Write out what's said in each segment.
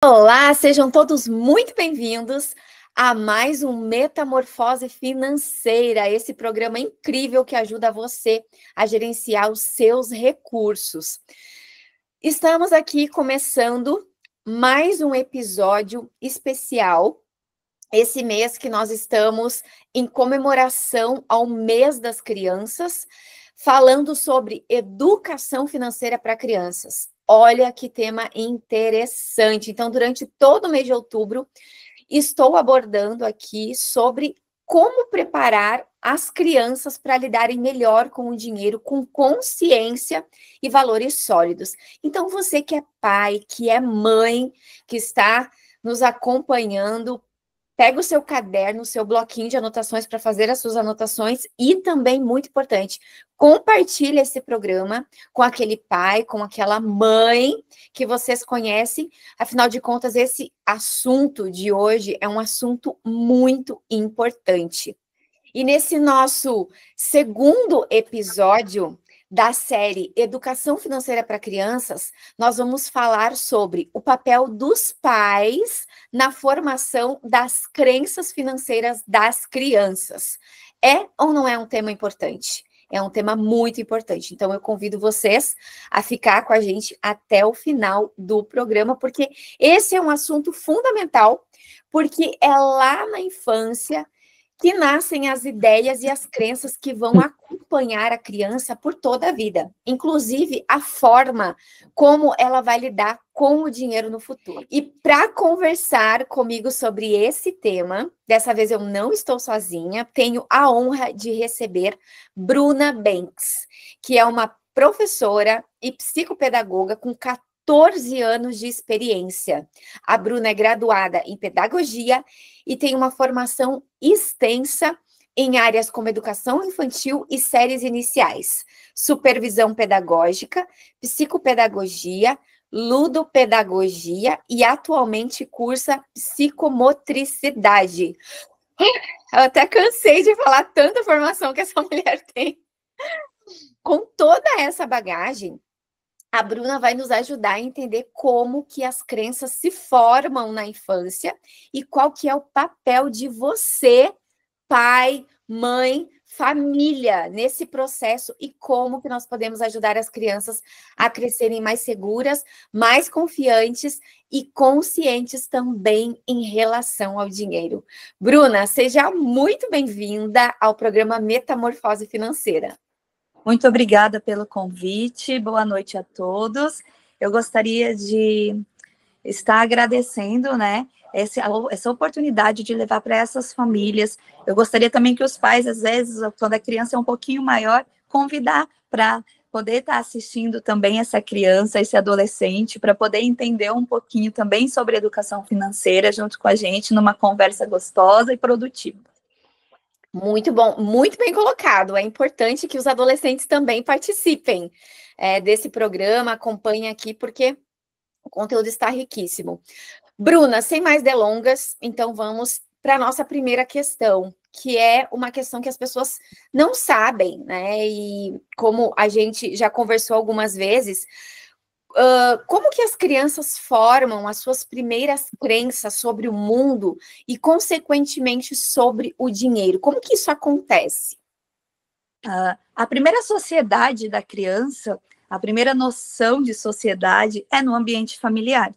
Olá, sejam todos muito bem-vindos a mais um Metamorfose Financeira, esse programa incrível que ajuda você a gerenciar os seus recursos. Estamos aqui começando mais um episódio especial, esse mês que nós estamos em comemoração ao Mês das Crianças, falando sobre educação financeira para crianças. Olha que tema interessante. Então, durante todo o mês de outubro, estou abordando aqui sobre como preparar as crianças para lidarem melhor com o dinheiro, com consciência e valores sólidos. Então, você que é pai, que é mãe, que está nos acompanhando, pega o seu caderno, o seu bloquinho de anotações para fazer as suas anotações e também, muito importante, compartilhe esse programa com aquele pai, com aquela mãe que vocês conhecem. Afinal de contas, esse assunto de hoje é um assunto muito importante. E nesse nosso segundo episódio da série Educação Financeira para Crianças, nós vamos falar sobre o papel dos pais na formação das crenças financeiras das crianças. É ou não é um tema importante? É um tema muito importante. Então, eu convido vocês a ficar com a gente até o final do programa, porque esse é um assunto fundamental, porque é lá na infância que nascem as ideias e as crenças que vão acompanhar a criança por toda a vida, inclusive a forma como ela vai lidar com o dinheiro no futuro. E para conversar comigo sobre esse tema, dessa vez eu não estou sozinha, tenho a honra de receber Bruna Banks, que é uma professora e psicopedagoga com 14 anos de experiência. A Bruna é graduada em pedagogia e tem uma formação extensa em áreas como educação infantil e séries iniciais, supervisão pedagógica, psicopedagogia, ludopedagogia e atualmente cursa psicomotricidade. Eu até cansei de falar tanta formação que essa mulher tem. Com toda essa bagagem, a Bruna vai nos ajudar a entender como que as crenças se formam na infância e qual que é o papel de você, pai, mãe, família, nesse processo e como que nós podemos ajudar as crianças a crescerem mais seguras, mais confiantes e conscientes também em relação ao dinheiro. Bruna, seja muito bem-vinda ao programa Metamorfose Financeira. Muito obrigada pelo convite, boa noite a todos. Eu gostaria de estar agradecendo, né, essa oportunidade de levar para essas famílias. Eu gostaria também que os pais, às vezes, quando a criança é um pouquinho maior, convidar para poder estar assistindo também essa criança, esse adolescente, para poder entender um pouquinho também sobre educação financeira junto com a gente, numa conversa gostosa e produtiva. Muito bom, muito bem colocado. É importante que os adolescentes também participem desse programa, acompanhem aqui, porque o conteúdo está riquíssimo. Bruna, sem mais delongas, então vamos para a nossa primeira questão, que é uma questão que as pessoas não sabem, né? E como a gente já conversou algumas vezes, como que as crianças formam as suas primeiras crenças sobre o mundo e, consequentemente, sobre o dinheiro? Como que isso acontece? A primeira sociedade da criança, a primeira noção de sociedade é no ambiente familiar.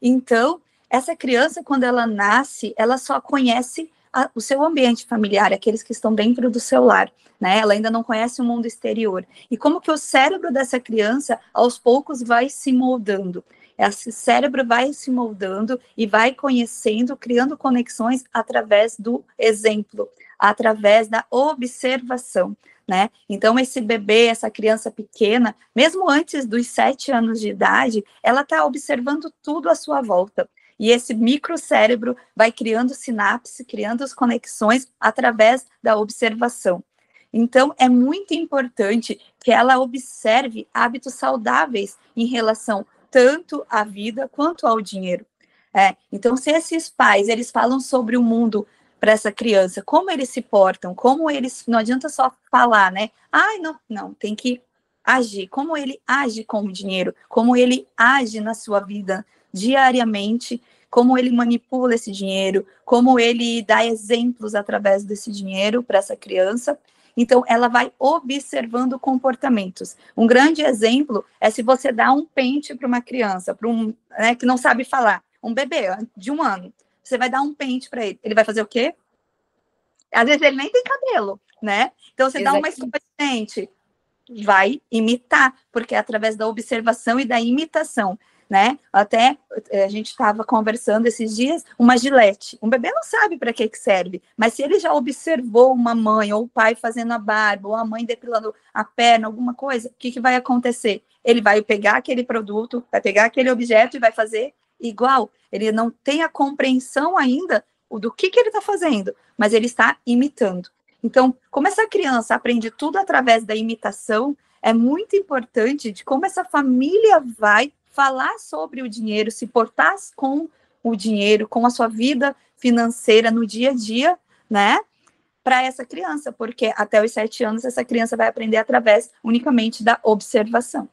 Então, essa criança, quando ela nasce, ela só conhece o seu ambiente familiar, aqueles que estão dentro do seu lar, né? Ela ainda não conhece o mundo exterior. E como que o cérebro dessa criança, aos poucos, vai se moldando? Esse cérebro vai se moldando e vai conhecendo, criando conexões através do exemplo, através da observação, né? Então, esse bebê, essa criança pequena, mesmo antes dos 7 anos de idade, ela está observando tudo à sua volta. E esse microcérebro vai criando sinapse, criando as conexões através da observação. Então, é muito importante que ela observe hábitos saudáveis em relação tanto à vida quanto ao dinheiro. Então, se esses pais, eles falam sobre o mundo para essa criança, como eles se portam, como eles, não adianta só falar, né? Ai, não, tem que agir, como ele age com o dinheiro, como ele age na sua vida, diariamente como ele manipula esse dinheiro, como ele dá exemplos através desse dinheiro para essa criança. Então, ela vai observando comportamentos. Um grande exemplo é se você dá um pente para uma criança, para um, né, que não sabe falar, um bebê de 1 ano. Você vai dar um pente para ele. Ele vai fazer o quê? Às vezes ele nem tem cabelo, né? Então, você dá uma escova de dente, vai imitar, porque é através da observação e da imitação, né? Até a gente estava conversando esses dias, uma gilete. Um bebê não sabe para que serve, mas se ele já observou uma mãe ou o pai fazendo a barba, ou a mãe depilando a perna, alguma coisa, o que vai acontecer? Ele vai pegar aquele produto, vai pegar aquele objeto e vai fazer igual. Ele não tem a compreensão ainda do que ele está fazendo, mas ele está imitando. Então, como essa criança aprende tudo através da imitação, é muito importante de como essa família vai falar sobre o dinheiro, se portar com o dinheiro, com a sua vida financeira no dia a dia, né? Para essa criança, porque até os 7 anos essa criança vai aprender através unicamente da observação.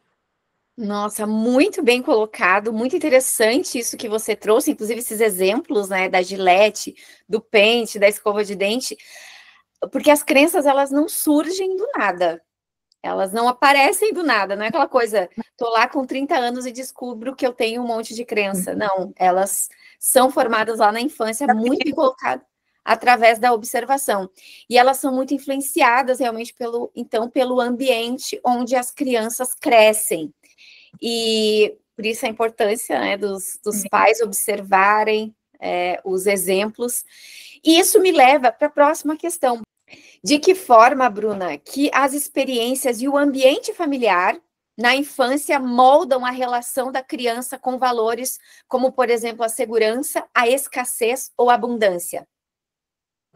Nossa, muito bem colocado, muito interessante isso que você trouxe, inclusive esses exemplos, né, da gilete, do pente, da escova de dente, porque as crenças, elas não surgem do nada, elas não aparecem do nada, não é aquela coisa, tô lá com 30 anos e descubro que eu tenho um monte de crença, não, elas são formadas lá na infância, muito bem colocado, através da observação, e elas são muito influenciadas realmente pelo ambiente onde as crianças crescem. E por isso a importância, né, dos pais observarem os exemplos. E isso me leva para a próxima questão. De que forma, Bruna, que as experiências e o ambiente familiar na infância moldam a relação da criança com valores como, por exemplo, a segurança, a escassez ou a abundância?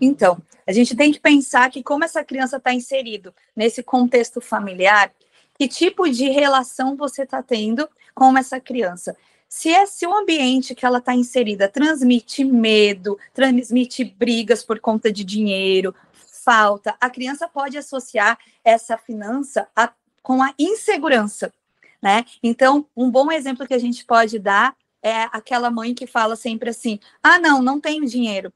Então, a gente tem que pensar que como essa criança está inserido nesse contexto familiar, que tipo de relação você está tendo com essa criança. Se o ambiente que ela está inserida transmite medo, transmite brigas por conta de dinheiro, falta, a criança pode associar essa finança com a insegurança, né? Então, um bom exemplo que a gente pode dar é aquela mãe que fala sempre assim, não tenho dinheiro,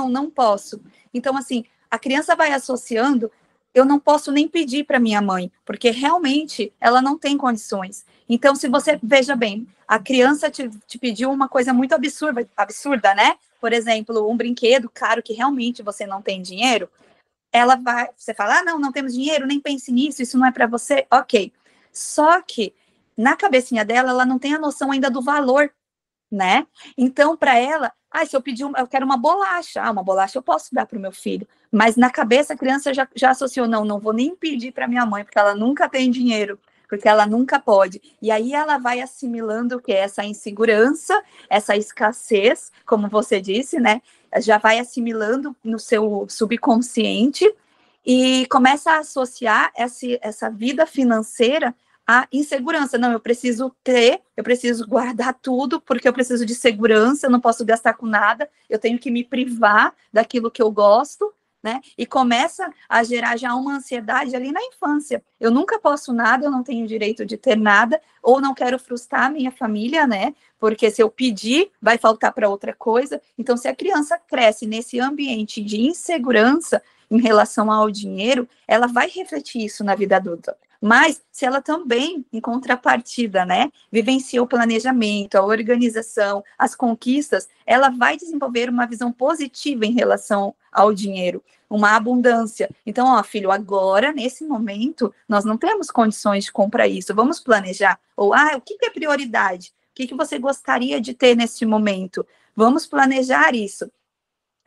não posso. Então, assim, a criança vai associando, eu não posso nem pedir para minha mãe, porque realmente ela não tem condições. Então, se você, veja bem, a criança te pediu uma coisa muito absurda, né? Por exemplo, um brinquedo caro que realmente você não tem dinheiro, você fala, não temos dinheiro, nem pense nisso, isso não é para você, ok. Só que, na cabecinha dela, ela não tem a noção ainda do valor, né? Então, para ela, se eu pedir, eu quero uma bolacha. Uma bolacha eu posso dar para o meu filho. Mas na cabeça a criança já associou, não vou nem pedir para minha mãe, porque ela nunca tem dinheiro, porque ela nunca pode. E aí ela vai assimilando o que é essa insegurança, essa escassez, como você disse, né? Já vai assimilando no seu subconsciente e começa a associar essa vida financeira a insegurança. Não, eu preciso guardar tudo, porque eu preciso de segurança, eu não posso gastar com nada, eu tenho que me privar daquilo que eu gosto, né? E começa a gerar já uma ansiedade ali na infância. Eu nunca posso nada, eu não tenho direito de ter nada, ou não quero frustrar a minha família, né? Porque se eu pedir, vai faltar para outra coisa. Então, se a criança cresce nesse ambiente de insegurança em relação ao dinheiro, ela vai refletir isso na vida adulta. Mas se ela também, em contrapartida, né, vivencia o planejamento, a organização, as conquistas, ela vai desenvolver uma visão positiva em relação ao dinheiro, uma abundância. Então, filho, agora, nesse momento, nós não temos condições de comprar isso, vamos planejar. Ou, o que é prioridade? O que você gostaria de ter nesse momento? Vamos planejar isso.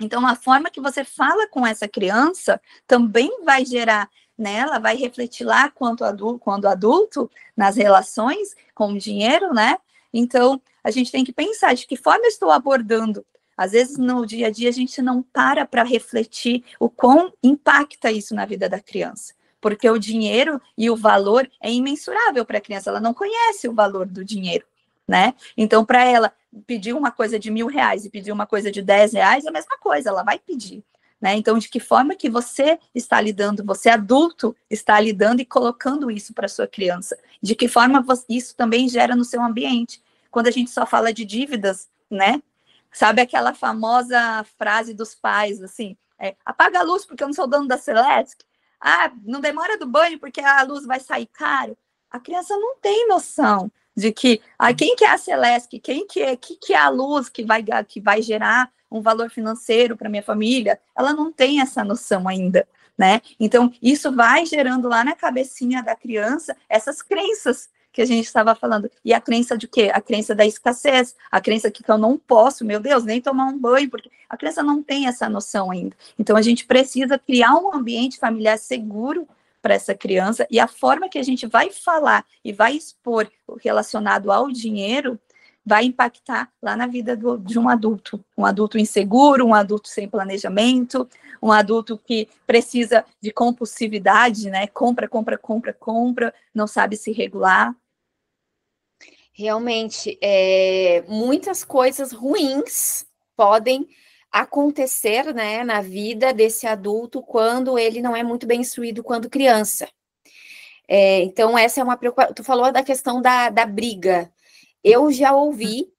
Então, a forma que você fala com essa criança também vai gerar nela, vai refletir lá quando adulto, nas relações com o dinheiro, né? Então, a gente tem que pensar de que forma eu estou abordando. Às vezes, no dia a dia, a gente não para refletir o quão impacta isso na vida da criança. Porque o dinheiro e o valor é imensurável para a criança, ela não conhece o valor do dinheiro, né? Então, para ela pedir uma coisa de R$1.000 e pedir uma coisa de R$10, é a mesma coisa, ela vai pedir, né? Então, de que forma que você está lidando, você adulto está lidando e colocando isso para sua criança? De que forma isso também gera no seu ambiente? quando a gente só fala de dívidas, né? Sabe aquela famosa frase dos pais, assim, apaga a luz porque eu não sou dono da Celesc. Ah, não demora do banho porque a luz vai sair caro. A criança não tem noção de que quem que é a Celesc, que é a luz que vai gerar um valor financeiro para minha família. Ela não tem essa noção ainda, né? Então, isso vai gerando lá na cabecinha da criança essas crenças que a gente estava falando. E a crença de quê? A crença da escassez, a crença que eu não posso, meu Deus, nem tomar um banho, porque a criança não tem essa noção ainda. Então, a gente precisa criar um ambiente familiar seguro para essa criança, e a forma que a gente vai falar e vai expor relacionado ao dinheiro vai impactar lá na vida de um adulto inseguro, um adulto sem planejamento, um adulto que precisa de compulsividade, né? Compra, não sabe se regular. Realmente, muitas coisas ruins podem acontecer, né, na vida desse adulto quando ele não é muito bem instruído quando criança. Então, essa é uma preocupação. Tu falou da questão da briga. Eu já ouvi,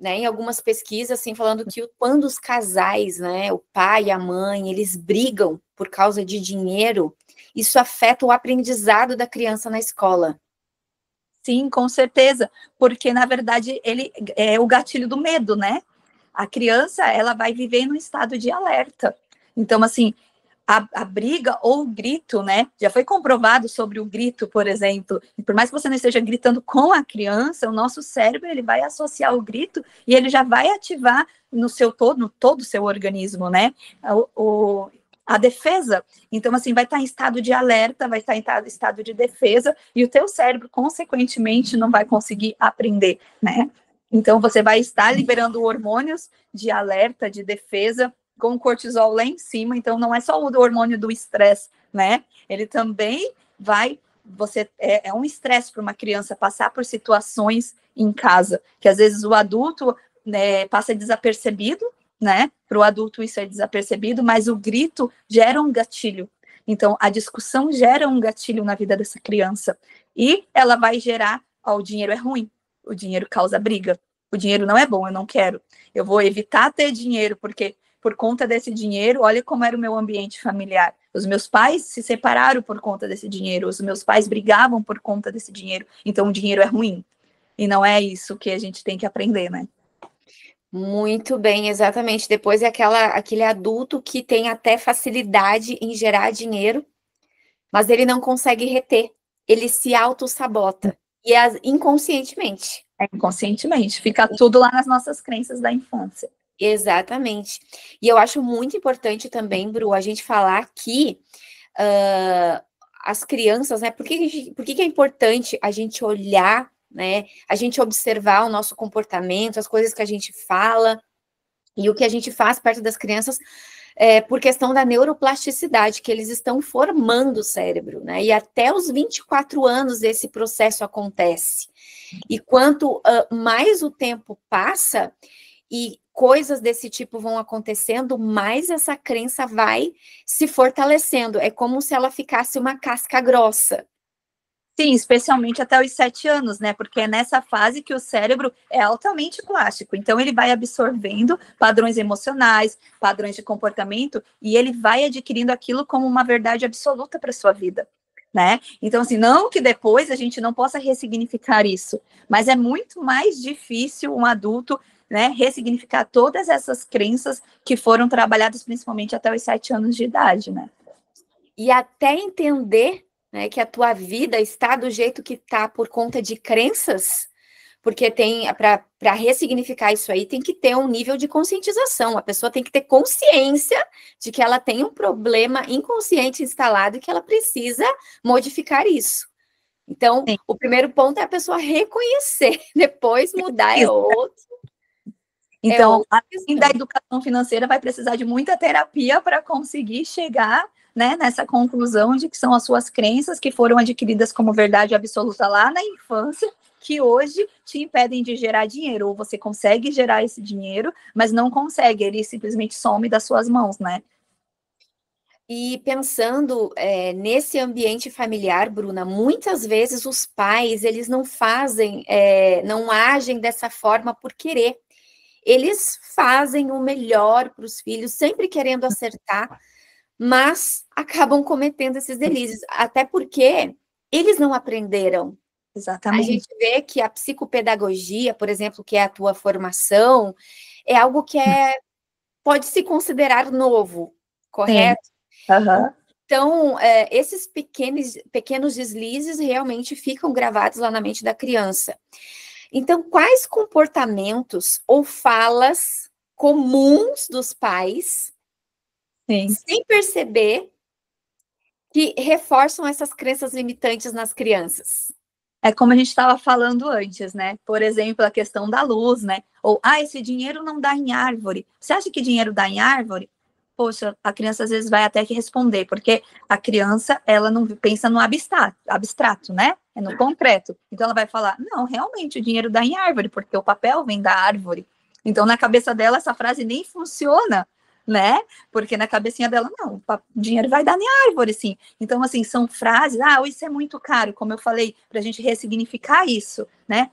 né, em algumas pesquisas, assim, falando que quando os casais, né, o pai e a mãe, eles brigam por causa de dinheiro, isso afeta o aprendizado da criança na escola. Sim, com certeza, porque, na verdade, ele é o gatilho do medo, né? A criança, ela vai viver num estado de alerta. Então, assim, a briga ou o grito, né? Já foi comprovado sobre o grito, por exemplo. E por mais que você não esteja gritando com a criança, o nosso cérebro ele vai associar o grito e ele já vai ativar no todo o seu organismo, né? A defesa. Então, assim, vai estar em estado de alerta, vai estar em estado de defesa, e o teu cérebro, consequentemente, não vai conseguir aprender, né? Então, você vai estar liberando hormônios de alerta, de defesa, com o cortisol lá em cima. Então, não é só o hormônio do estresse, né? Ele também vai... É um estresse para uma criança passar por situações em casa, que às vezes o adulto, né, passa desapercebido, né? Para o adulto isso é desapercebido, mas o grito gera um gatilho. Então, a discussão gera um gatilho na vida dessa criança. E ela vai gerar, o dinheiro é ruim, o dinheiro causa briga, o dinheiro não é bom, eu não quero. Eu vou evitar ter dinheiro, porque por conta desse dinheiro, olha como era o meu ambiente familiar. Os meus pais se separaram por conta desse dinheiro, os meus pais brigavam por conta desse dinheiro, então o dinheiro é ruim. E não é isso que a gente tem que aprender, né? Muito bem, exatamente. Depois é aquele adulto que tem até facilidade em gerar dinheiro, mas ele não consegue reter, ele se auto-sabota, e inconscientemente. Inconscientemente, fica tudo lá nas nossas crenças da infância. Exatamente. E eu acho muito importante também, Bru, a gente falar que as crianças, né? Por que é importante a gente olhar, né? A gente observar o nosso comportamento, as coisas que a gente fala e o que a gente faz perto das crianças, por questão da neuroplasticidade, que eles estão formando o cérebro, né? E até os 24 anos esse processo acontece. E quanto mais o tempo passa e coisas desse tipo vão acontecendo, mais essa crença vai se fortalecendo. É como se ela ficasse uma casca grossa. Sim, especialmente até os 7 anos, né? Porque é nessa fase que o cérebro é altamente plástico. Então, ele vai absorvendo padrões emocionais, padrões de comportamento, e ele vai adquirindo aquilo como uma verdade absoluta para sua vida, né? Então, assim, não que depois a gente não possa ressignificar isso, mas é muito mais difícil um adulto, né, ressignificar todas essas crenças que foram trabalhadas principalmente até os 7 anos de idade, né? E até entender, né, que a tua vida está do jeito que está por conta de crenças, porque para ressignificar isso aí tem que ter um nível de conscientização, a pessoa tem que ter consciência de que ela tem um problema inconsciente instalado e que ela precisa modificar isso. Então, sim, o primeiro ponto é a pessoa reconhecer, depois mudar é outro. Então, além da educação financeira, vai precisar de muita terapia para conseguir chegar, né, nessa conclusão de que são as suas crenças que foram adquiridas como verdade absoluta lá na infância, que hoje te impedem de gerar dinheiro. Ou você consegue gerar esse dinheiro, mas não consegue, ele simplesmente some das suas mãos, né? E pensando nesse ambiente familiar, Bruna, muitas vezes os pais, eles não fazem, não agem dessa forma por querer. Eles fazem o melhor para os filhos, sempre querendo acertar, mas acabam cometendo esses delícias, até porque eles não aprenderam. A gente Exatamente. vê que a psicopedagogia, por exemplo, que é a tua formação, é algo que pode se considerar novo, Sim. correto? Aham. Então, esses pequenos deslizes realmente ficam gravados lá na mente da criança. Então, quais comportamentos ou falas comuns dos pais, Sim. sem perceber, que reforçam essas crenças limitantes nas crianças? É como a gente estava falando antes, né? Por exemplo, a questão da luz, né? Ou, esse dinheiro não dá em árvore. Você acha que dinheiro dá em árvore? Poxa, a criança às vezes vai até que responder, porque a criança, ela não pensa no abstrato, né? É no concreto. Então ela vai falar, não, realmente o dinheiro dá em árvore, porque o papel vem da árvore. Então na cabeça dela essa frase nem funciona, né? Porque na cabecinha dela, não, o dinheiro vai dar em árvore, sim. Então, assim, são frases, isso é muito caro, como eu falei, para a gente ressignificar isso, né?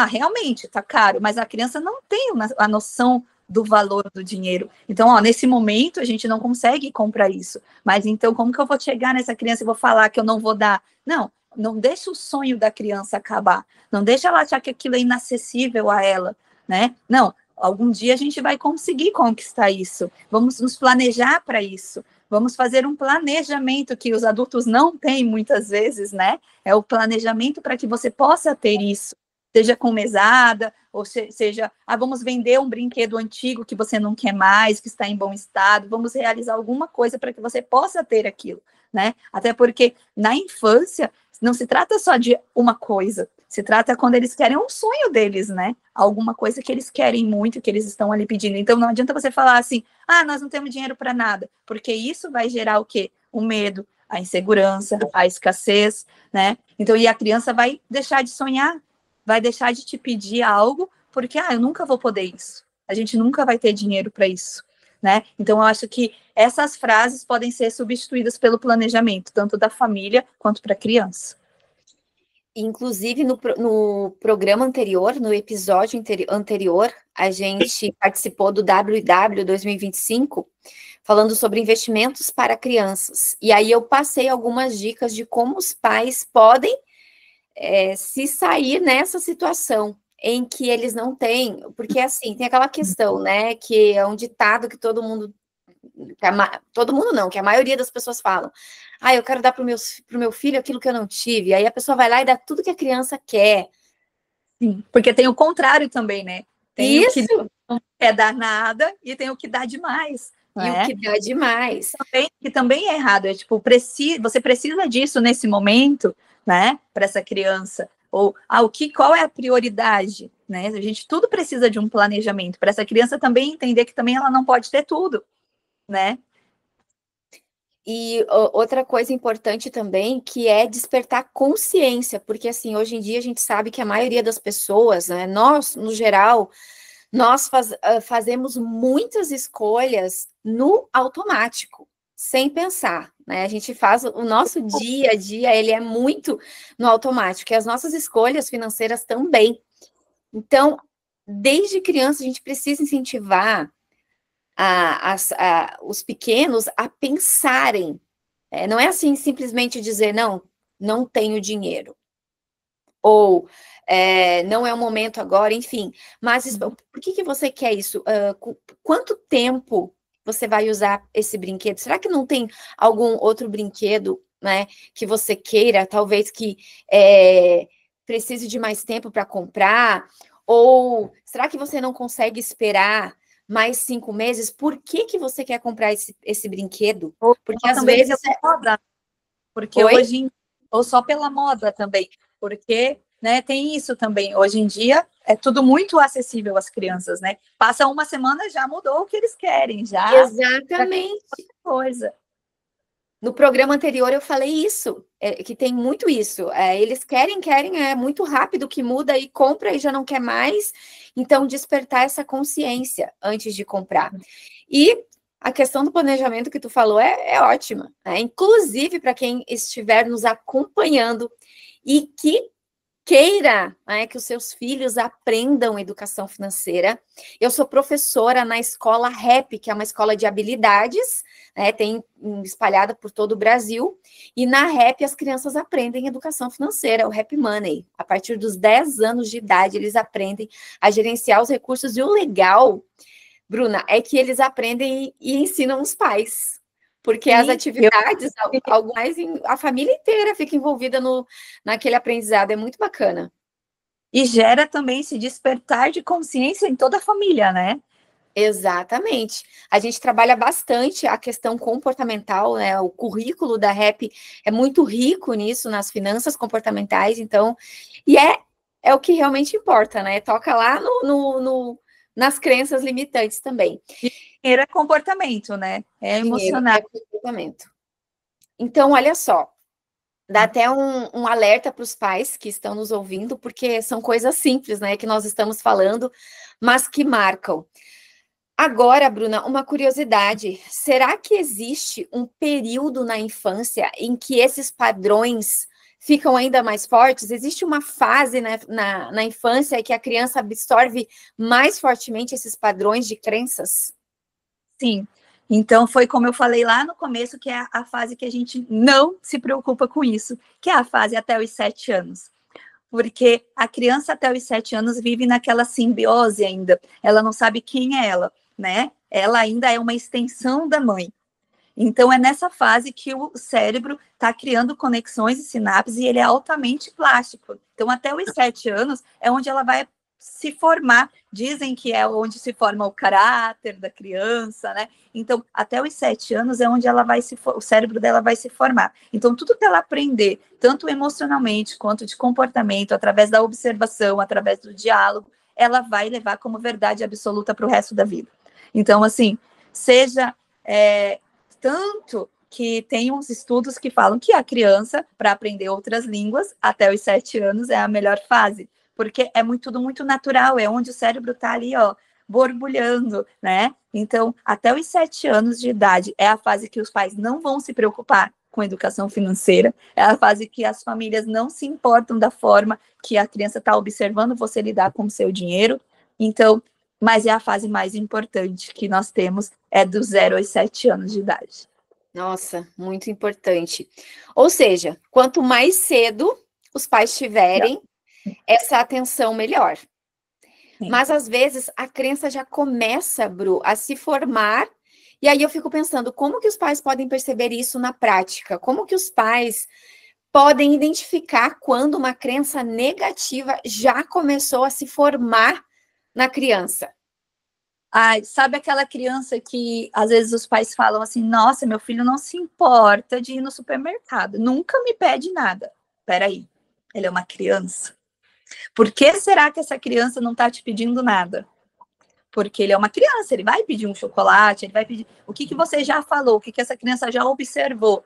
Realmente, tá caro, mas a criança não tem a noção do valor do dinheiro. Então, nesse momento, a gente não consegue comprar isso. Mas então, como que eu vou chegar nessa criança e vou falar que eu não vou dar? Não, não deixa o sonho da criança acabar. Não deixa ela achar que aquilo é inacessível a ela, né? Não, algum dia a gente vai conseguir conquistar isso. Vamos nos planejar para isso. Vamos fazer um planejamento que os adultos não têm muitas vezes, né? É o planejamento para que você possa ter isso, seja com mesada, ou seja, vamos vender um brinquedo antigo que você não quer mais, que está em bom estado, vamos realizar alguma coisa para que você possa ter aquilo, né? Até porque na infância não se trata só de uma coisa, se trata quando eles querem um sonho deles, né? Alguma coisa que eles querem muito, que eles estão ali pedindo. Então não adianta você falar assim, nós não temos dinheiro para nada, porque isso vai gerar o quê? O medo, a insegurança, a escassez, né? Então, e a criança vai deixar de sonhar, vai deixar de te pedir algo, porque, eu nunca vou poder isso. A gente nunca vai ter dinheiro para isso, né? Então, eu acho que essas frases podem ser substituídas pelo planejamento, tanto da família quanto para a criança. Inclusive, no programa anterior, no episódio anterior, a gente participou do WW 2025, falando sobre investimentos para crianças. E aí eu passei algumas dicas de como os pais podem se sair nessa situação em que eles não têm, porque assim, tem aquela questão, né, que é um ditado que todo mundo não, que a maioria das pessoas falam, eu quero dar para o meu filho aquilo que eu não tive, aí a pessoa vai lá e dá tudo que a criança quer. Sim, porque tem o contrário também, né? Tem o que Isso, não quer dar nada e tem o que dá demais, não e o é? que dá demais. Que também é errado, é tipo, você precisa disso nesse momento, né, para essa criança, ou qual é a prioridade, né? A gente tudo precisa de um planejamento para essa criança também entender que também ela não pode ter tudo, né? E outra coisa importante também, que é despertar consciência, porque assim, hoje em dia a gente sabe que a maioria das pessoas, né, nós, no geral, nós fazemos muitas escolhas no automático, sem pensar, né? A gente faz o nosso dia a dia, ele é muito no automático, e as nossas escolhas financeiras também. Então, desde criança, a gente precisa incentivar os pequenos a pensarem. Não é assim simplesmente dizer, não tenho dinheiro. Ou não é o momento agora, enfim. Mas por que você quer isso? Quanto tempo você vai usar esse brinquedo? Será que não tem algum outro brinquedo, né, que você queira, talvez que precise de mais tempo para comprar? Ou será que você não consegue esperar mais 5 meses? Por que você quer comprar esse brinquedo? Porque às Também vezes moda, porque Oi? ou só pela moda também, porque, né, tem isso também. Hoje em dia é tudo muito acessível às crianças, né? Passa uma semana, já mudou o que eles querem, já Exatamente. coisa. No programa anterior eu falei isso, que tem muito isso. Eles querem, é muito rápido que muda e compra e já não quer mais. Então, despertar essa consciência antes de comprar. E a questão do planejamento que tu falou é ótima, né? Inclusive para quem estiver nos acompanhando e que queira, né, que os seus filhos aprendam educação financeira. Eu sou professora na escola REP, que é uma escola de habilidades, né, tem espalhada por todo o Brasil, e na REP as crianças aprendem educação financeira, o REP Money. A partir dos 10 anos de idade, eles aprendem a gerenciar os recursos, e o legal, Bruna, é que eles aprendem e ensinam os pais. Porque as atividades, algo mais, a família inteira fica envolvida naquele aprendizado, é muito bacana. E gera também esse despertar de consciência em toda a família, né? Exatamente. A gente trabalha bastante a questão comportamental, né? O currículo da REP é muito rico nisso, nas finanças comportamentais, então, e é o que realmente importa, né? Toca lá nas crenças limitantes também. Dinheiro é comportamento, né? É emocional. Dinheiro é comportamento. Então, olha só, dá até um alerta para os pais que estão nos ouvindo, porque são coisas simples, né, que nós estamos falando, mas que marcam. Agora, Bruna, uma curiosidade, será que existe um período na infância em que esses padrões ficam ainda mais fortes? Existe uma fase, né, na infância em que a criança absorve mais fortemente esses padrões de crenças? Sim. Então, foi como eu falei lá no começo, que é a fase que a gente não se preocupa com isso, que é a fase até os 7 anos. Porque a criança até os 7 anos vive naquela simbiose ainda. Ela não sabe quem é ela, né? Ela ainda é uma extensão da mãe. Então, é nessa fase que o cérebro está criando conexões e sinapses e ele é altamente plástico. Então, até os 7 anos é onde ela vai se formar. Dizem que é onde se forma o caráter da criança, né? Então, até os 7 anos é onde ela vai o cérebro dela vai se formar. Então, tudo que ela aprender, tanto emocionalmente quanto de comportamento, através da observação, através do diálogo, ela vai levar como verdade absoluta para o resto da vida. Então, assim, seja tanto que tem uns estudos que falam que a criança, para aprender outras línguas, até os 7 anos é a melhor fase, porque é tudo muito natural, é onde o cérebro está ali, ó, borbulhando, né? Então, até os 7 anos de idade é a fase que os pais não vão se preocupar com educação financeira, é a fase que as famílias não se importam da forma que a criança está observando você lidar com o seu dinheiro. Então, mas é a fase mais importante que nós temos, é do 0 aos 7 anos de idade. Nossa, muito importante. Ou seja, quanto mais cedo os pais tiverem essa atenção, melhor. Sim. Mas, às vezes, a crença já começa, Bru, a se formar, e aí eu fico pensando, como que os pais podem perceber isso na prática? Como que os pais podem identificar quando uma crença negativa já começou a se formar na criança? Ai, sabe aquela criança que às vezes os pais falam assim: nossa, meu filho não se importa de ir no supermercado, nunca me pede nada. Peraí, ele é uma criança. Por que será que essa criança não está te pedindo nada? Porque ele é uma criança, ele vai pedir um chocolate, ele vai pedir. O que você já falou? O que essa criança já observou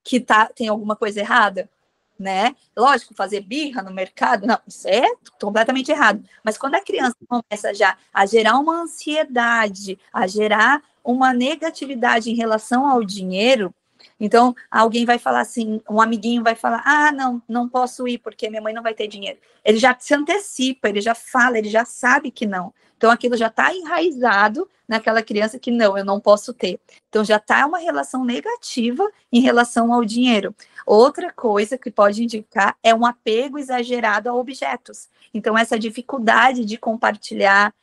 que tem alguma coisa errada? Né? Lógico, fazer birra no mercado, não, isso é completamente errado. Mas quando a criança começa já a gerar uma ansiedade, a gerar uma negatividade em relação ao dinheiro, então alguém vai falar assim, um amiguinho vai falar, ah, não posso ir porque minha mãe não vai ter dinheiro. Ele já se antecipa, ele já fala, ele já sabe que não. Então aquilo já está enraizado naquela criança que não, eu não posso ter. Então já está uma relação negativa em relação ao dinheiro. Outra coisa que pode indicar é um apego exagerado a objetos. Então, essa dificuldade de compartilhar,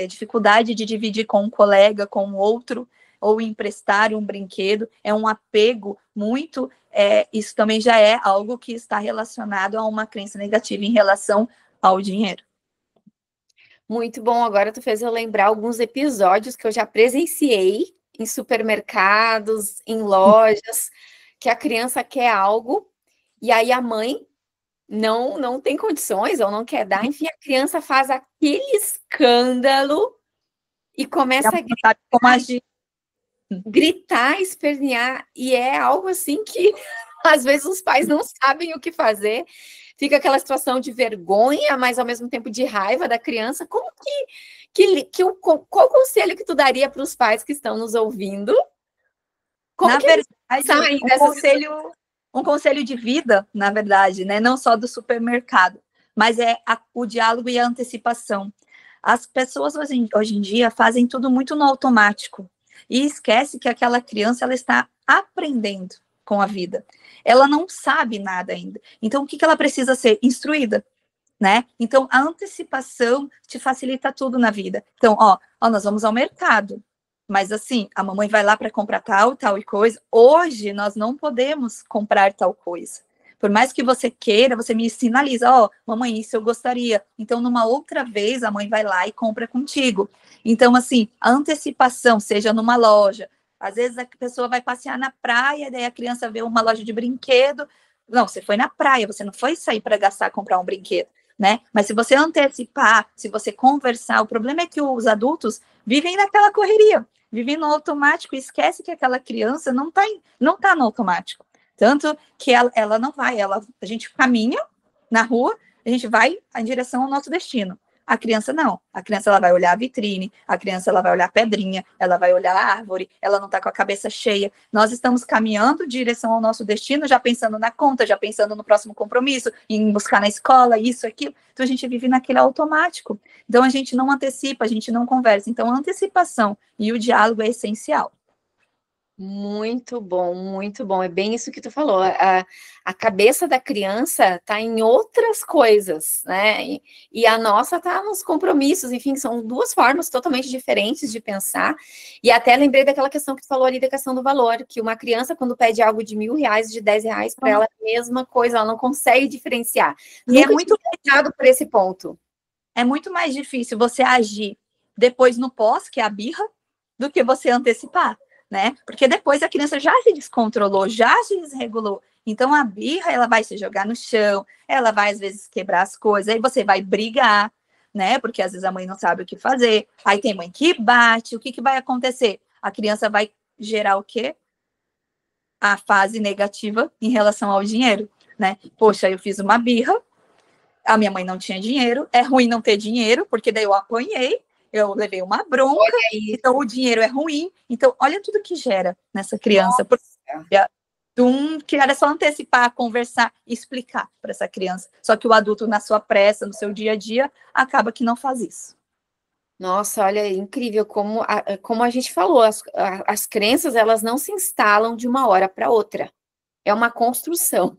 dificuldade de dividir com um colega, com um outro, ou emprestar um brinquedo, é um apego muito. Isso também já é algo que está relacionado a uma crença negativa em relação ao dinheiro. Muito bom, agora tu fez eu lembrar alguns episódios que eu já presenciei em supermercados, em lojas, que a criança quer algo e aí a mãe não tem condições ou não quer dar, enfim, a criança faz aquele escândalo e começa gritar, espernear, e é algo assim que às vezes os pais não sabem o que fazer, fica aquela situação de vergonha, mas ao mesmo tempo de raiva da criança. Como qual o conselho que tu daria para os pais que estão nos ouvindo? Como Na que eles verdade, saem um conselho de vida, na verdade, né? Não só do supermercado, mas o diálogo e a antecipação. As pessoas hoje em dia fazem tudo muito no automático e esquece que aquela criança ela está aprendendo com a vida. Ela não sabe nada ainda. Então, o que ela precisa ser? Instruída, né? Então, a antecipação te facilita tudo na vida. Então, nós vamos ao mercado, mas assim, a mamãe vai lá para comprar tal e coisa. Hoje, nós não podemos comprar tal coisa. Por mais que você queira, você me sinaliza, mamãe, isso eu gostaria. Então, numa outra vez, a mãe vai lá e compra contigo. Então, assim, a antecipação, seja numa loja, às vezes a pessoa vai passear na praia, daí a criança vê uma loja de brinquedo. Não, você foi na praia, você não foi sair para gastar, comprar um brinquedo, né? Mas se você antecipar, se você conversar, o problema é que os adultos vivem naquela correria, vivem no automático, e esquece que aquela criança não tá no automático. Tanto que ela não vai, a gente caminha na rua, a gente vai em direção ao nosso destino. A criança não. A criança ela vai olhar a vitrine, a criança ela vai olhar a pedrinha, ela vai olhar a árvore, ela não está com a cabeça cheia. Nós estamos caminhando em direção ao nosso destino, já pensando na conta, já pensando no próximo compromisso, em buscar na escola, isso, aquilo. Então a gente vive naquele automático. Então a gente não antecipa, a gente não conversa. Então a antecipação e o diálogo é essencial. Muito bom, muito bom. É bem isso que tu falou. A cabeça da criança está em outras coisas, né? E a nossa está nos compromissos. Enfim, são duas formas totalmente diferentes de pensar. E até lembrei daquela questão que tu falou ali, da questão do valor, que uma criança, quando pede algo de R$ 1.000, de R$ 10, para ela é a mesma coisa, ela não consegue diferenciar. E Nunca tinha pensado por esse ponto. É muito mais difícil você agir depois no pós, que é a birra, do que você antecipar, né? Porque depois a criança já se descontrolou, já se desregulou. Então a birra, ela vai se jogar no chão, ela vai às vezes quebrar as coisas, aí você vai brigar, né? Porque às vezes a mãe não sabe o que fazer. Aí tem mãe que bate, o que vai acontecer? A criança vai gerar o quê? A fase negativa em relação ao dinheiro, né? Poxa, eu fiz uma birra, a minha mãe não tinha dinheiro, é ruim não ter dinheiro, porque daí eu apanhei, eu levei uma bronca, então o dinheiro é ruim. Então, olha tudo que gera nessa criança. Que era só antecipar, conversar, explicar para essa criança. Só que o adulto, na sua pressa, no seu dia a dia, acaba que não faz isso. Nossa, olha, é incrível como a gente falou, as crenças, elas não se instalam de uma hora para outra. É uma construção.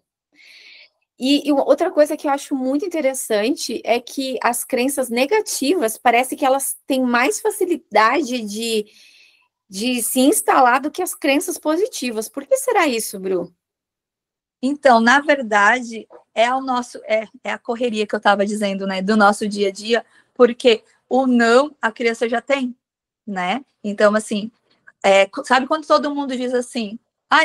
E outra coisa que eu acho muito interessante é que as crenças negativas, parece que elas têm mais facilidade de se instalar do que as crenças positivas. Por que será isso, Bru? Então, na verdade, é a correria que eu estava dizendo, né, do nosso dia a dia, porque o não a criança já tem, né? Então, assim, sabe quando todo mundo diz assim,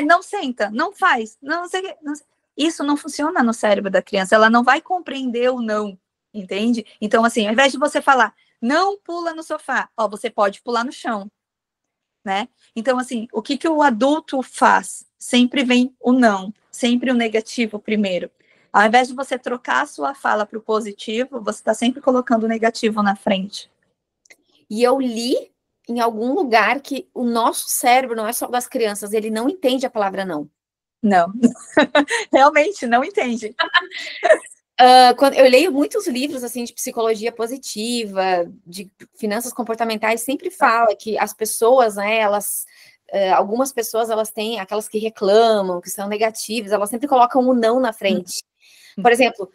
não senta, não faz, não sei o quê, não sei. Isso não funciona no cérebro da criança, ela não vai compreender o não, entende? Então, assim, ao invés de você falar, não pula no sofá, você pode pular no chão, né? Então, assim, o que o adulto faz? Sempre vem o não, sempre o negativo primeiro. Ao invés de você trocar a sua fala para o positivo, você está sempre colocando o negativo na frente. E eu li em algum lugar que o nosso cérebro, não é só das crianças, ele não entende a palavra não. Não, realmente não entende. Quando eu leio muitos livros assim de psicologia positiva, de finanças comportamentais, sempre fala que as pessoas, né, algumas pessoas, elas têm aquelas que reclamam, que são negativas, elas sempre colocam o não na frente. Por exemplo,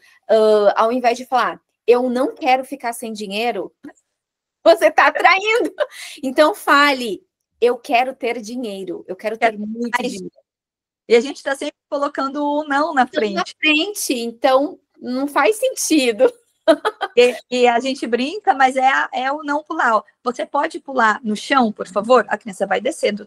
ao invés de falar, eu não quero ficar sem dinheiro, você está atraindo. Então fale, eu quero ter dinheiro, eu quero ter muito dinheiro. E a gente está sempre colocando o não na frente. Na frente, então não faz sentido. E a gente brinca, mas é o não pular. Você pode pular no chão, por favor? A criança vai descendo,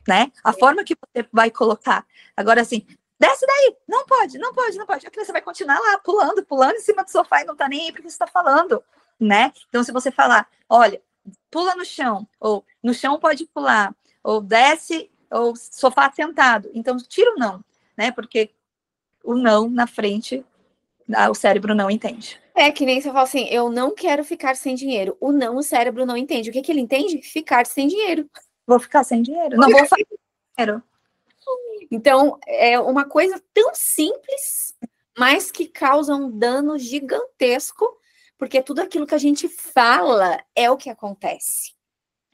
né? A forma que você vai colocar. Agora, assim, desce daí, não pode, não pode, não pode. A criança vai continuar lá, pulando em cima do sofá e não tá nem aí porque você está falando, né? Então, se você falar, olha, pula no chão, ou no chão pode pular, ou desce, ou sofá sentado. Então, tira o não, né? Porque o não na frente o cérebro não entende. É que nem você fala assim, eu não quero ficar sem dinheiro. O não, o cérebro não entende. O que ele entende? Ficar sem dinheiro. Vou ficar sem dinheiro, não vou fazer dinheiro. Então, é uma coisa tão simples, mas que causa um dano gigantesco, porque tudo aquilo que a gente fala é o que acontece.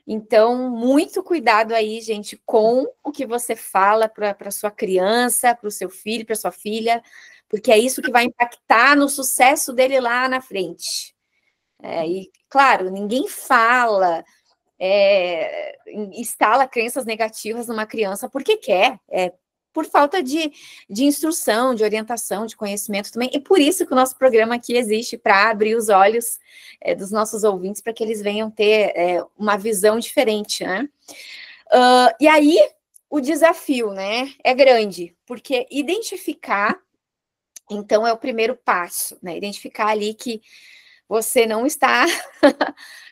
Então, muito cuidado aí, gente, com o que você fala para sua criança, para o seu filho, para sua filha, porque é isso que vai impactar no sucesso dele lá na frente. E, claro, ninguém fala, instala crenças negativas numa criança porque quer, por falta de instrução, de orientação, de conhecimento também. E por isso que o nosso programa aqui existe, para abrir os olhos dos nossos ouvintes, para que eles venham ter uma visão diferente, né? E aí, o desafio, né, é grande, porque identificar, então, é o primeiro passo, né? Identificar ali que você não está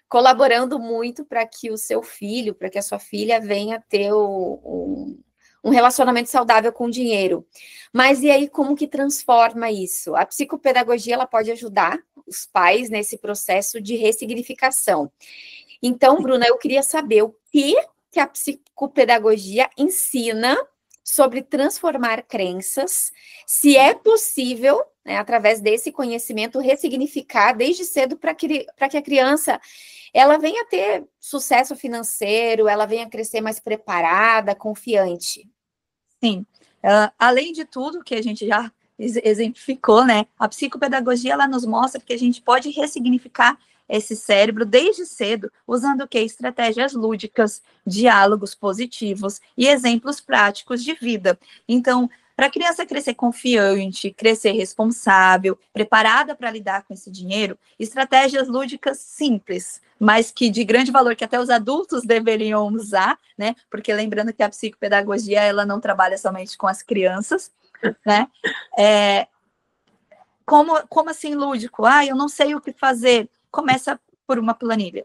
colaborando muito para que o seu filho, para que a sua filha venha ter um relacionamento saudável com o dinheiro. Mas e aí, como que transforma isso? A psicopedagogia, ela pode ajudar os pais nesse processo de ressignificação. Então, Bruna, eu queria saber o que a psicopedagogia ensina sobre transformar crenças, se é possível, né, através desse conhecimento, ressignificar desde cedo para que a criança ela venha ter sucesso financeiro, ela venha crescer mais preparada, confiante. Sim. Além de tudo que a gente já exemplificou, né? A psicopedagogia, ela nos mostra que a gente pode ressignificar esse cérebro desde cedo, usando o quê? Estratégias lúdicas, diálogos positivos e exemplos práticos de vida. Então, para a criança crescer confiante, crescer responsável, preparada para lidar com esse dinheiro, estratégias lúdicas simples, mas que de grande valor, que até os adultos deveriam usar, né? Porque lembrando que a psicopedagogia, ela não trabalha somente com as crianças, né? Como assim lúdico? Eu não sei o que fazer. Começa por uma planilha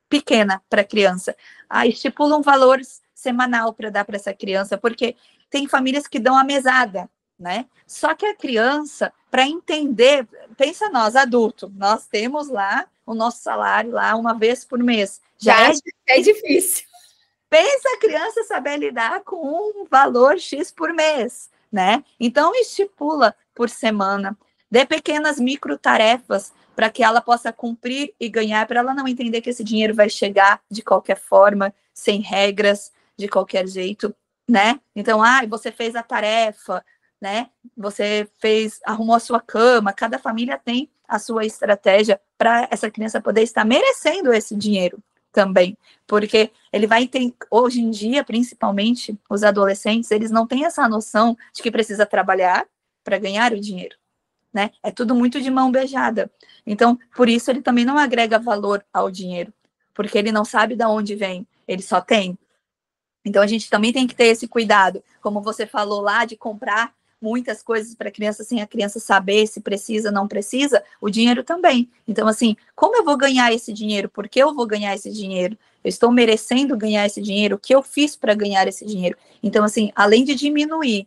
pequena para a criança. Estipula um valor semanal para dar para essa criança, porque tem famílias que dão a mesada, né? Só que a criança, para entender, pensa nós, adulto, nós temos lá o nosso salário lá uma vez por mês. Já é difícil. Pensa a criança saber lidar com um valor X por mês, né? Então, estipula por semana, dê pequenas micro tarefas para que ela possa cumprir e ganhar, para ela não entender que esse dinheiro vai chegar de qualquer forma, sem regras, de qualquer jeito, né? Então, você fez a tarefa, né? Você arrumou a sua cama, cada família tem a sua estratégia para essa criança poder estar merecendo esse dinheiro também, porque ele vai ter, hoje em dia, principalmente os adolescentes, eles não têm essa noção de que precisa trabalhar para ganhar o dinheiro, né? É tudo muito de mão beijada. Então, por isso ele também não agrega valor ao dinheiro, porque ele não sabe de onde vem, ele só tem. Então, a gente também tem que ter esse cuidado, como você falou lá, de comprar muitas coisas para a criança sem a criança saber se precisa, não precisa, o dinheiro também. Então, assim, como eu vou ganhar esse dinheiro? Por que eu vou ganhar esse dinheiro? Eu estou merecendo ganhar esse dinheiro? O que eu fiz para ganhar esse dinheiro? Então, assim, além de diminuir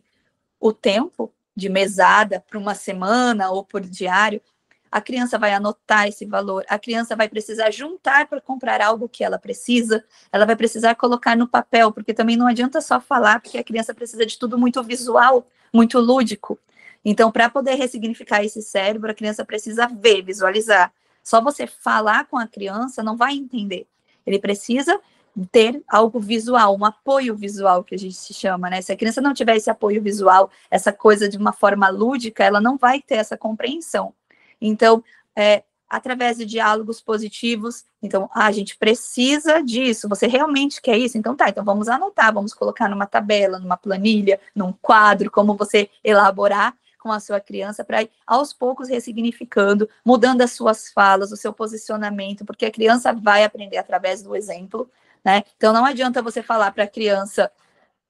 o tempo de mesada para uma semana ou por diário, a criança vai anotar esse valor, a criança vai precisar juntar para comprar algo que ela precisa, ela vai precisar colocar no papel, porque também não adianta só falar, porque a criança precisa de tudo muito visual, muito lúdico. Então, para poder ressignificar esse cérebro, a criança precisa ver, visualizar. Só você falar com a criança não vai entender. Ele precisa ter algo visual, um apoio visual, que a gente chama, né? Se a criança não tiver esse apoio visual, essa coisa de uma forma lúdica, ela não vai ter essa compreensão. Então, através de diálogos positivos, então, a gente precisa disso, você realmente quer isso? Então então vamos anotar, vamos colocar numa tabela, numa planilha, num quadro, como você elaborar com a sua criança, para aos poucos ressignificando, mudando as suas falas, o seu posicionamento, porque a criança vai aprender através do exemplo, né? Então, não adianta você falar para a criança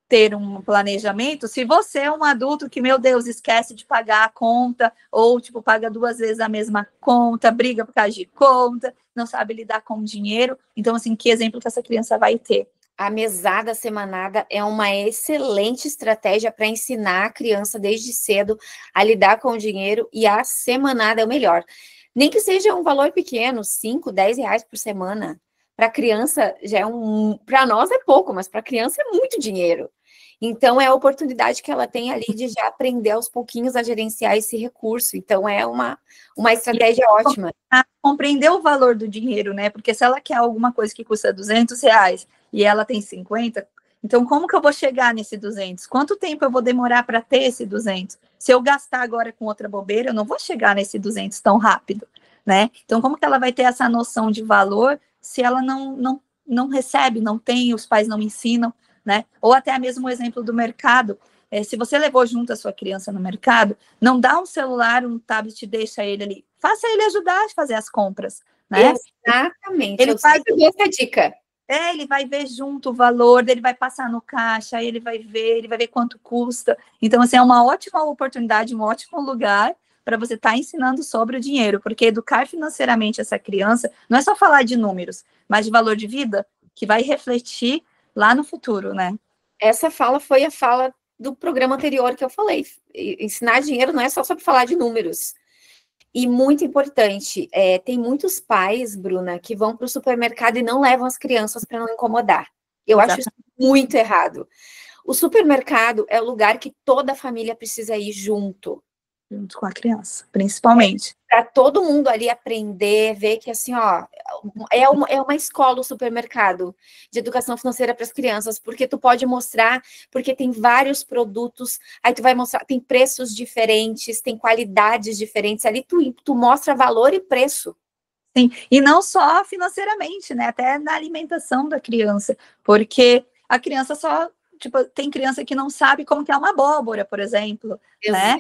ter um planejamento, se você é um adulto que, meu Deus, esquece de pagar a conta, ou, tipo, paga 2 vezes a mesma conta, briga por causa de conta, não sabe lidar com o dinheiro, então, assim, que exemplo que essa criança vai ter? A mesada semanada é uma excelente estratégia para ensinar a criança desde cedo a lidar com o dinheiro, e a semanada é o melhor. Nem que seja um valor pequeno, 5, 10 reais por semana. Para criança já é para nós é pouco, mas para criança é muito dinheiro. Então é a oportunidade que ela tem ali de já aprender aos pouquinhos a gerenciar esse recurso. Então é uma estratégia ótima. Compreender o valor do dinheiro, né? Porque se ela quer alguma coisa que custa R$ 200 e ela tem 50, então como que eu vou chegar nesse 200? Quanto tempo eu vou demorar para ter esse 200? Se eu gastar agora com outra bobeira, eu não vou chegar nesse 200 tão rápido, né? Então como que ela vai ter essa noção de valor se ela não recebe, não tem, os pais não ensinam, né? Ou até mesmo o exemplo do mercado. Se você levou junto a sua criança no mercado, não dá um celular, um tablet, deixa ele ali. Faça ele ajudar a fazer as compras, né? Exatamente. Eu sempre dou essa dica. Ele vai ver junto o valor, ele vai passar no caixa, ele vai ver quanto custa. Então, assim, é uma ótima oportunidade, um ótimo lugar para você estar ensinando sobre o dinheiro, porque educar financeiramente essa criança não é só falar de números, mas de valor de vida, que vai refletir lá no futuro, né? Essa fala foi a fala do programa anterior que eu falei. Ensinar dinheiro não é só sobre falar de números. E muito importante, tem muitos pais, Bruna, que vão para o supermercado e não levam as crianças para não incomodar. Eu acho isso muito errado. O supermercado é o lugar que toda a família precisa ir junto. Junto com a criança, principalmente. Para todo mundo ali aprender, ver que assim, ó, é uma escola, o supermercado de educação financeira para as crianças, porque tu pode mostrar, porque tem vários produtos, aí tu vai mostrar, tem preços diferentes, tem qualidades diferentes, ali tu mostra valor e preço. Sim, e não só financeiramente, né, até na alimentação da criança, porque a criança só, tipo, tem criança que não sabe como que é uma abóbora, por exemplo, né?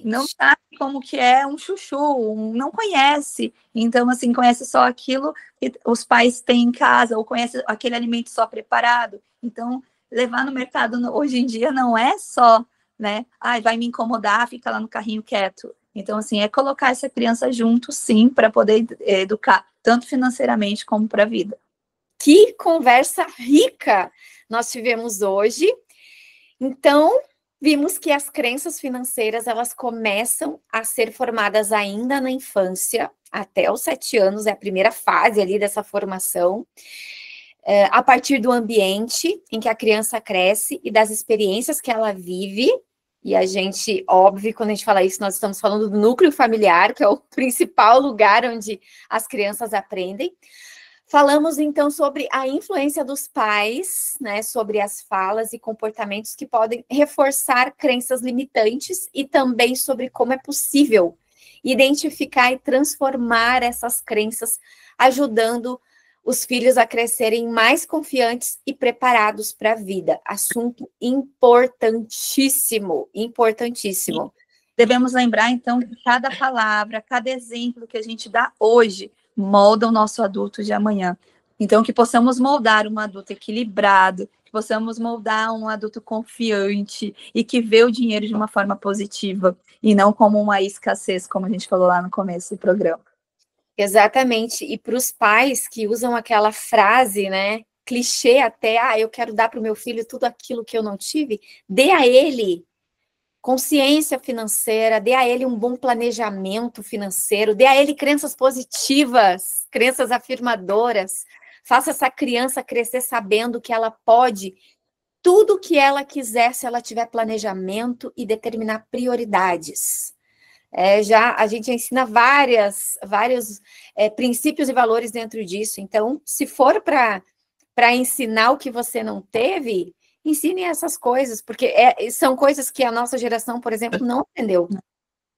Não sabe como que é um chuchu, não conhece. Então, assim, conhece só aquilo que os pais têm em casa, ou conhece aquele alimento só preparado. Então, levar no mercado hoje em dia não é só, né? Ai, vai me incomodar, fica lá no carrinho quieto. Então, assim, é colocar essa criança junto, sim, para poder educar, tanto financeiramente como para a vida. Que conversa rica nós tivemos hoje. Então, vimos que as crenças financeiras, elas começam a ser formadas ainda na infância, até os 7 anos, é a primeira fase ali dessa formação, a partir do ambiente em que a criança cresce e das experiências que ela vive. E a gente, óbvio, quando a gente fala isso, nós estamos falando do núcleo familiar, que é o principal lugar onde as crianças aprendem. Falamos, então, sobre a influência dos pais, né, sobre as falas e comportamentos que podem reforçar crenças limitantes, e também sobre como é possível identificar e transformar essas crenças, ajudando os filhos a crescerem mais confiantes e preparados para a vida. Assunto importantíssimo, importantíssimo. Devemos lembrar, então, que cada palavra, cada exemplo que a gente dá hoje molda o nosso adulto de amanhã. Então, que possamos moldar um adulto equilibrado, que possamos moldar um adulto confiante e que vê o dinheiro de uma forma positiva e não como uma escassez, como a gente falou lá no começo do programa. Exatamente. E para os pais que usam aquela frase, né, clichê até, eu quero dar para o meu filho tudo aquilo que eu não tive, dê a ele consciência financeira, dê a ele um bom planejamento financeiro, dê a ele crenças positivas, crenças afirmadoras, faça essa criança crescer sabendo que ela pode tudo o que ela quiser se ela tiver planejamento e determinar prioridades. A gente ensina vários princípios e valores dentro disso. Então, se for para ensinar o que você não teve, ensine essas coisas, porque são coisas que a nossa geração, por exemplo, não aprendeu.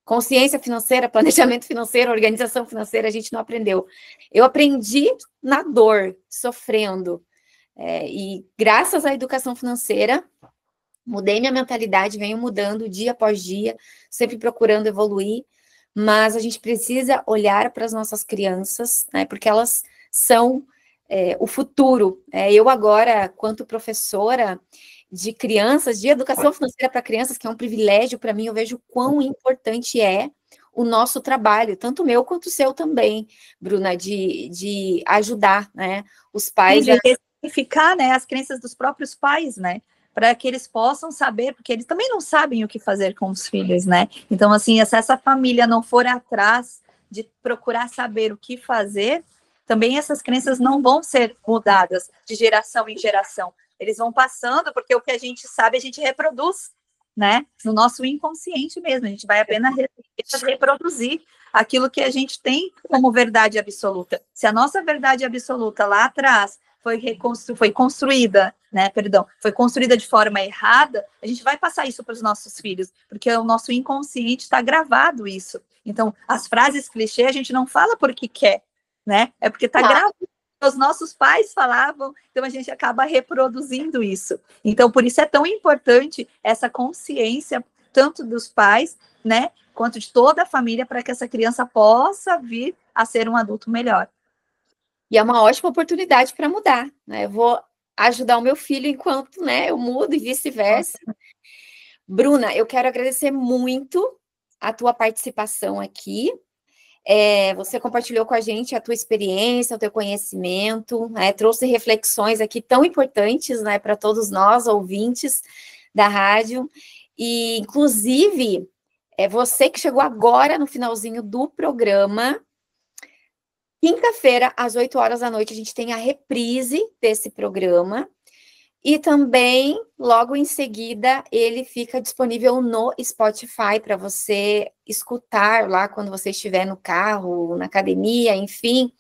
Consciência financeira, planejamento financeiro, organização financeira, a gente não aprendeu. Eu aprendi na dor, sofrendo. E graças à educação financeira, mudei minha mentalidade, venho mudando dia após dia, sempre procurando evoluir, mas a gente precisa olhar para as nossas crianças, né, porque elas são o futuro. Eu agora, quanto professora de crianças, de educação financeira para crianças, que é um privilégio para mim, eu vejo quão importante é o nosso trabalho, tanto meu quanto o seu também, Bruna, de ajudar, né, os pais verificar, né, as crenças dos próprios pais, né, para que eles possam saber, porque eles também não sabem o que fazer com os filhos, né? Então, assim, se essa família não for atrás de procurar saber o que fazer, também essas crenças não vão ser mudadas de geração em geração. Eles vão passando, porque o que a gente sabe, a gente reproduz, né? No nosso inconsciente mesmo, a gente vai apenas reproduzir aquilo que a gente tem como verdade absoluta. Se a nossa verdade absoluta lá atrás foi construída, né? Perdão, foi construída de forma errada, a gente vai passar isso para os nossos filhos, porque o nosso inconsciente está gravado isso. Então, as frases clichê a gente não fala porque quer, né? É porque está gravado. Os nossos pais falavam, então a gente acaba reproduzindo isso. Então, por isso é tão importante essa consciência, tanto dos pais, né, quanto de toda a família, para que essa criança possa vir a ser um adulto melhor. E é uma ótima oportunidade para mudar, né? Eu vou ajudar o meu filho enquanto, né, eu mudo e vice-versa. Bruna, eu quero agradecer muito a tua participação aqui. Você compartilhou com a gente a tua experiência, o teu conhecimento, né? Trouxe reflexões aqui tão importantes, né, para todos nós, ouvintes da rádio. E, inclusive, você que chegou agora no finalzinho do programa, quinta-feira, às 8 horas da noite, a gente tem a reprise desse programa. E também, logo em seguida, ele fica disponível no Spotify para você escutar lá quando você estiver no carro, na academia, enfim.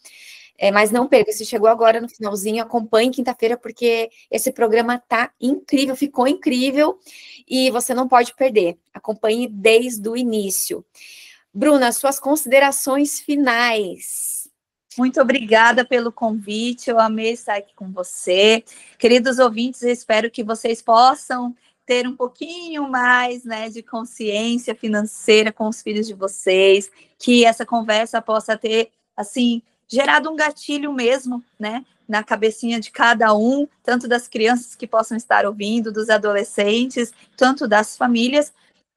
Mas não perca, se chegou agora no finalzinho, acompanhe quinta-feira, porque esse programa tá incrível, ficou incrível, e você não pode perder. Acompanhe desde o início. Bruna, suas considerações finais. Muito obrigada pelo convite, eu amei estar aqui com você. Queridos ouvintes, eu espero que vocês possam ter um pouquinho mais, né, de consciência financeira com os filhos de vocês, que essa conversa possa ter, assim, gerado um gatilho mesmo, né, na cabecinha de cada um, tanto das crianças que possam estar ouvindo, dos adolescentes, tanto das famílias,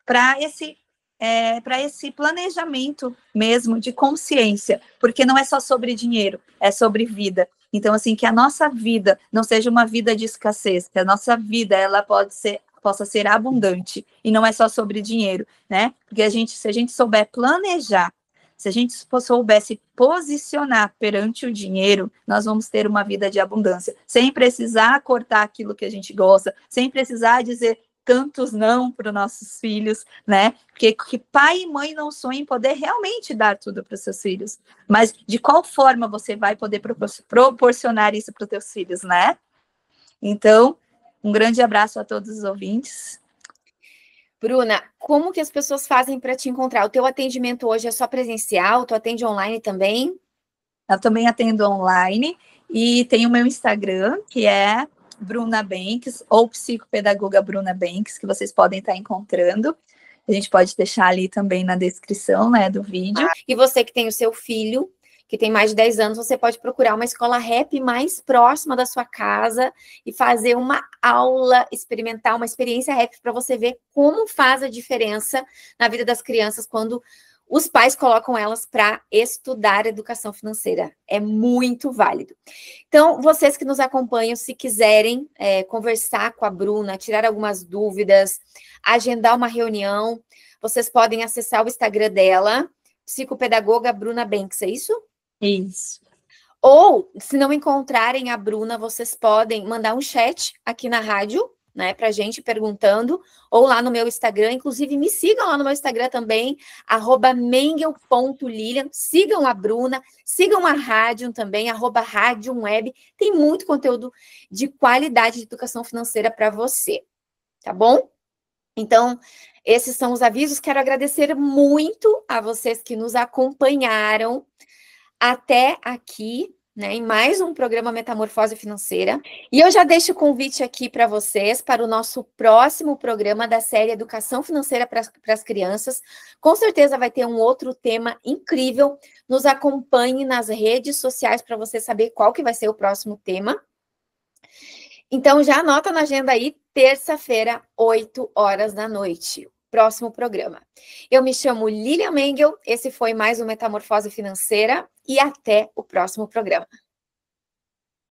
para esse planejamento mesmo de consciência, porque não é só sobre dinheiro, é sobre vida. Então, assim, que a nossa vida não seja uma vida de escassez, que a nossa vida ela possa ser abundante, e não é só sobre dinheiro, né? Porque se a gente souber planejar, se a gente souber se posicionar perante o dinheiro, nós vamos ter uma vida de abundância, sem precisar cortar aquilo que a gente gosta, sem precisar dizer tantos não para os nossos filhos, né? Porque que pai e mãe não sonham em poder realmente dar tudo para os seus filhos, mas de qual forma você vai poder proporcionar isso para os seus filhos, né? Então, um grande abraço a todos os ouvintes. Bruna, como que as pessoas fazem para te encontrar? O teu atendimento hoje é só presencial? Tu atende online também? Eu também atendo online e tenho o meu Instagram, que é Bruna Banks, ou psicopedagoga Bruna Banks, que vocês podem estar encontrando. A gente pode deixar ali também na descrição, né, do vídeo. E você que tem o seu filho, que tem mais de 10 anos, você pode procurar uma escola rap mais próxima da sua casa e fazer uma aula experimental, uma experiência rap para você ver como faz a diferença na vida das crianças quando os pais colocam elas para estudar educação financeira. É muito válido. Então, vocês que nos acompanham, se quiserem conversar com a Bruna, tirar algumas dúvidas, agendar uma reunião, vocês podem acessar o Instagram dela, psicopedagoga Bruna Banks, é isso? Isso. Ou, se não encontrarem a Bruna, vocês podem mandar um chat aqui na rádio, né, pra gente perguntando, ou lá no meu Instagram, inclusive me sigam lá no meu Instagram também, @mengel.lilian, sigam a Bruna, sigam a rádio também, @radiumweb, tem muito conteúdo de qualidade de educação financeira para você, tá bom? Então, esses são os avisos, quero agradecer muito a vocês que nos acompanharam até aqui, né, em mais um programa Metamorfose Financeira. E eu já deixo o convite aqui para vocês para o nosso próximo programa da série Educação Financeira para as Crianças. Com certeza vai ter um outro tema incrível. Nos acompanhe nas redes sociais para você saber qual que vai ser o próximo tema. Então, já anota na agenda aí, terça-feira, 8 horas da noite. Próximo programa. Eu me chamo Lilian Mengel, esse foi mais um Metamorfose Financeira e até o próximo programa.